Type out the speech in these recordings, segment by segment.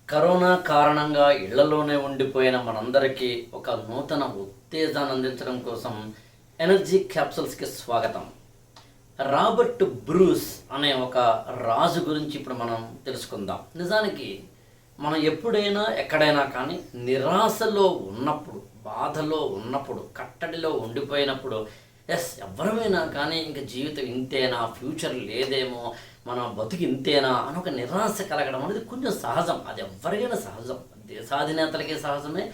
Corona కారణంగా ఇళ్లలోనే ఉండిపోయిన మనందరికీ ఒక నూతన ఉత్తేజాన్ని అందించడం కోసం ఎనర్జీ క్యాప్సూల్స్కి స్వాగతం. రాబర్ట్ బ్రూస్ అనే ఒక రాజు గురించి ఇప్పుడు మనం తెలుసుకుందాం. నిజానికి మనం ఎప్పుడైనా ఎక్కడైనా కానీ నిరాశలో ఉన్నప్పుడు, బాధలో ఉన్నప్పుడు, కట్టడిలో ఉండిపోయినప్పుడు ఎవరమైనా కానీ ఇంక జీవితం ఇంతేనా, ఫ్యూచర్ లేదేమో, మన బతుకు ఇంతేనా అని ఒక నిరాశ కలగడం అనేది కొంచెం సహజం. అది ఎవరికైనా సహజం. దేశాధినేతలకి సహజమే,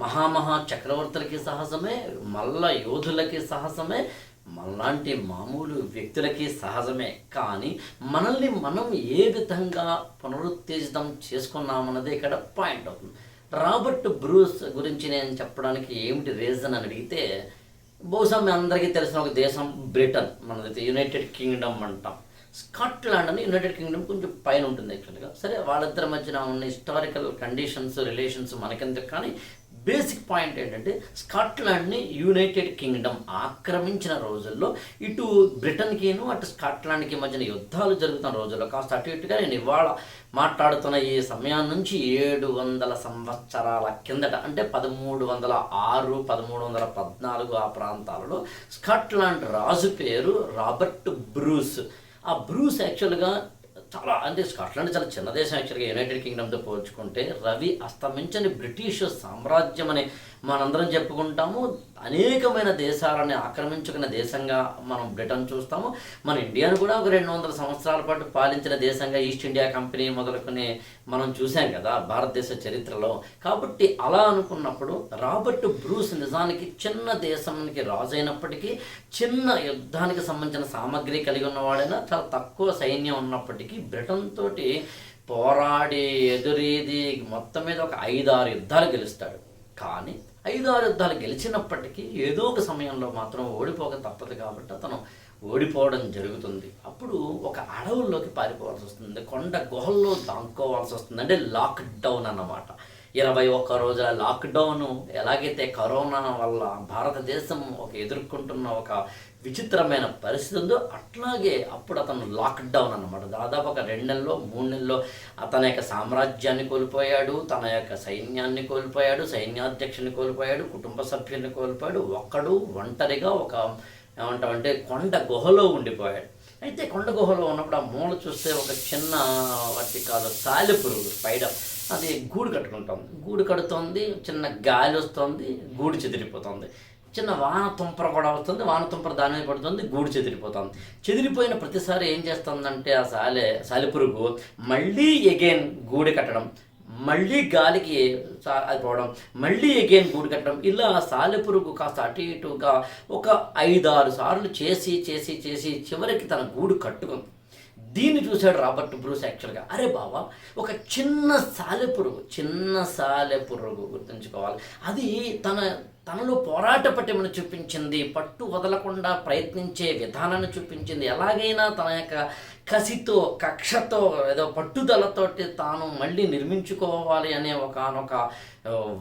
మహామహా చక్రవర్తులకి సహజమే, మల్ల యోధులకి సహజమే, మనలాంటి మామూలు వ్యక్తులకి సహజమే. కానీ మనల్ని మనం ఏ విధంగా పునరుత్తేజితం చేసుకున్నామన్నది ఇక్కడ పాయింట్ అవుతుంది. రాబర్ట్ బ్రూస్ గురించి నేను చెప్పడానికి ఏమిటి రీజన్ అని అడిగితే, బహుశా మీ అందరికీ తెలిసిన ఒక దేశం బ్రిటన్, మనదైతే యునైటెడ్ కింగ్డమ్ అంటాం. స్కాట్లాండ్ అని యునైటెడ్ కింగ్డమ్ కొంచెం పైన ఉంటుంది యాక్చువల్గా. సరే, వాళ్ళిద్దరి మధ్యన ఉన్న హిస్టారికల్ కండిషన్స్, రిలేషన్స్ మనకెందుకు, కానీ బేసిక్ పాయింట్ ఏంటంటే స్కాట్లాండ్ని యునైటెడ్ కింగ్డమ్ ఆక్రమించిన రోజుల్లో ఇటు బ్రిటన్కిను అటు స్కాట్లాండ్కి మధ్యన యుద్ధాలు జరుగుతున్న రోజుల్లో కాస్త అటు ఇటుగా నేను ఇవాళ మాట్లాడుతున్న ఈ సమయం నుంచి 700 సంవత్సరాల కిందట, అంటే 1306, 1314 ఆ ప్రాంతాలలో స్కాట్లాండ్ రాజు పేరు రాబర్ట్ బ్రూస్. ఆ బ్రూస్ యాక్చువల్గా స్కాట్లాండ్ చాలా చిన్న దేశం యాక్చువల్గా యునైటెడ్ కింగ్డమ్తో పోల్చుకుంటే. రవి అస్తమించని బ్రిటిష్ సామ్రాజ్యం అని మనందరం చెప్పుకుంటాము. అనేకమైన దేశాలని ఆక్రమించుకున్న దేశంగా మనం బ్రిటన్ చూస్తాము. మన ఇండియాను కూడా ఒక 200 సంవత్సరాల పాటు పాలించిన దేశంగా ఈస్ట్ ఇండియా కంపెనీ మొదలుకొని మనం చూసాం కదా భారతదేశ చరిత్రలో. కాబట్టి అలా అనుకున్నప్పుడు రాబర్ట్ బ్రూస్ నిజానికి చిన్న దేశానికి రాజు అయినప్పటికీ, చిన్న యుద్ధానికి సంబంధించిన సామగ్రి కలిగి ఉన్నవాడైనా, చాలా తక్కువ సైన్యం ఉన్నప్పటికీ బ్రిటన్ తోటి పోరాడి ఎదురీది మొత్తం మీద ఒక 5-6 యుద్ధాలు గెలుస్తాడు. కానీ 5-6 యుద్ధాలు గెలిచినప్పటికీ ఏదో ఒక సమయంలో మాత్రం ఓడిపోక తప్పదు. కాబట్టి అతను ఓడిపోవడం జరుగుతుంది. అప్పుడు ఒక అడవుల్లోకి పారిపోవాల్సి వస్తుంది, కొండ గుహల్లో దాక్కోవాల్సి వస్తుంది. అంటే లాక్డౌన్ అన్నమాట. 21 రోజుల లాక్డౌను. ఎలాగైతే కరోనా వల్ల భారతదేశం ఎదుర్కొంటున్న ఒక విచిత్రమైన పరిస్థితి ఉందో, అట్లాగే అప్పుడు అతను లాక్డౌన్ అన్నమాట. దాదాపు ఒక 2 నెలల్లో 3 నెలల్లో అతని యొక్క సామ్రాజ్యాన్ని కోల్పోయాడు, తన యొక్క సైన్యాన్ని కోల్పోయాడు, సైన్యాధ్యక్షుని కోల్పోయాడు, కుటుంబ సభ్యుల్ని కోల్పోయాడు. ఒక్కడు ఒంటరిగా ఏమంటామంటే కొండ గుహలో ఉండిపోయాడు. అయితే కొండ గుహలో ఉన్నప్పుడు ఆ మూల చూస్తే ఒక చిన్న సాలెపురుగు, స్పైడర్, అది గూడు కట్టుకుంటుంది. గూడు కడుతోంది, చిన్న గాలి వస్తుంది, గూడు చెదిరిపోతుంది. చిన్న వాన తుంపర కూడా వస్తుంది, వాన తుంపర దాని మీద పడుతుంది, గూడు చెదిరిపోతుంది. చెదిరిపోయిన ప్రతిసారి ఏం చేస్తుందంటే ఆ సాలెపురుగు మళ్ళీ ఎగైన్ గూడు కట్టడం, మళ్ళీ గాలికి అది పోవడం, మళ్ళీ ఎగైన్ గూడు కట్టడం. ఇలా సాలెపురుగు కాస్త అటు ఇటుగా ఒక 5-6 సార్లు చేసి చేసి చేసి చివరికి తన గూడు కట్టుకుంది. దీన్ని చూశాడు రాబర్ట్ బ్రూస్ యాక్చువల్గా. అరే బావా, ఒక చిన్న సాలెపురుగు గుర్తుంచుకోవాలి. అది తనలో పోరాట పటిమను చూపించింది, పట్టు వదలకుండా ప్రయత్నించే విధానాన్ని చూపించింది. ఎలాగైనా తన యొక్క కసితో, కక్షతో, ఏదో పట్టుదలతోటి తాను మళ్ళీ నిర్మించుకోవాలి అనే ఒకనొక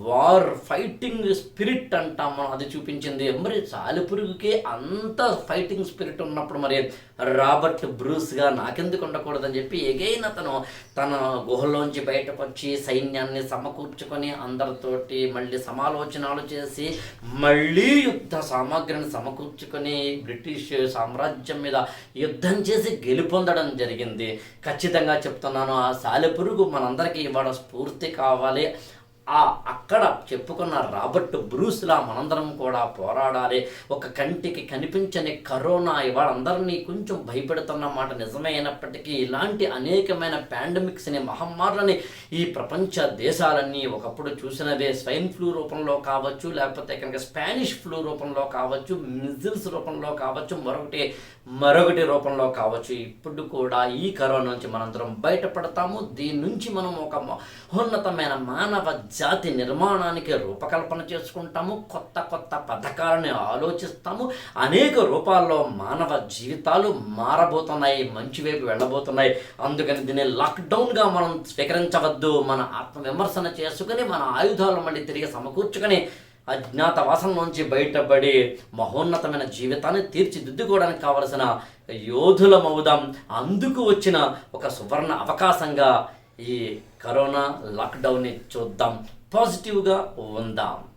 వార్ ఫైటింగ్ స్పిరిట్ అంటాం మనం, అది చూపించింది. మరి సాలెపురుగుకే అంత ఫైటింగ్ స్పిరిట్ ఉన్నప్పుడు మరి రాబర్ట్ బ్రూస్గా నాకెందుకు ఉండకూడదని చెప్పి ఎగైన్ అతను తన గుహలోంచి బయటకు వచ్చి సైన్యాన్ని సమకూర్చుకొని అందరితోటి మళ్ళీ సమాలోచనలు చేసి మళ్ళీ యుద్ధ సామాగ్రిని సమకూర్చుకొని బ్రిటిష్ సామ్రాజ్యం మీద యుద్ధం చేసి గెలుపొందడం జరిగింది. ఖచ్చితంగా చెప్తున్నాను, ఆ సాలెపురుగు మనందరికీ ఇవాళ స్ఫూర్తి కావాలి. అక్కడ చెప్పుకున్న రాబర్ట్ బ్రూస్లా మనందరం కూడా పోరాడాలి. ఒక కంటికి కనిపించని కరోనా ఇవాళ అందరినీ కొంచెం భయపెడుతున్న మాట నిజమే అయినప్పటికీ, ఇలాంటి అనేకమైన పాండమిక్స్ని, మహమ్మారులని ఈ ప్రపంచ దేశాలన్నీ ఒకప్పుడు చూసినవే. స్వైన్ ఫ్లూ రూపంలో కావచ్చు, లేకపోతే కనుక స్పానిష్ ఫ్లూ రూపంలో కావచ్చు, మిజిల్స్ రూపంలో కావచ్చు, మరొకటి రూపంలో కావచ్చు. ఇప్పుడు కూడా ఈ కరోనా నుంచి మనందరం బయటపడతాము. దీని నుంచి మనం ఒక మహోన్నతమైన మానవ జాతి నిర్మాణానికి రూపకల్పన చేసుకుంటాము. కొత్త కొత్త పథకాలను ఆలోచిస్తాము. అనేక రూపాల్లో మానవ జీవితాలు మారబోతున్నాయి, మంచి వైపు వెళ్ళబోతున్నాయి. అందుకని దీన్ని లాక్డౌన్గా మనం స్వీకరించవద్దు. మన ఆత్మవిమర్శన చేసుకుని మన ఆయుధాలు మళ్ళీ తిరిగి సమకూర్చుకొని అజ్ఞాతవాసం నుంచి బయటపడి మహోన్నతమైన జీవితాన్ని తీర్చిదిద్దుకోవడానికి కావలసిన యోధులమవుదాం. అందుకు వచ్చిన ఒక సువర్ణ అవకాశంగా ఈ కరోనా లాక్డౌన్ని చూద్దాం, పాజిటివ్గా ఉందాం.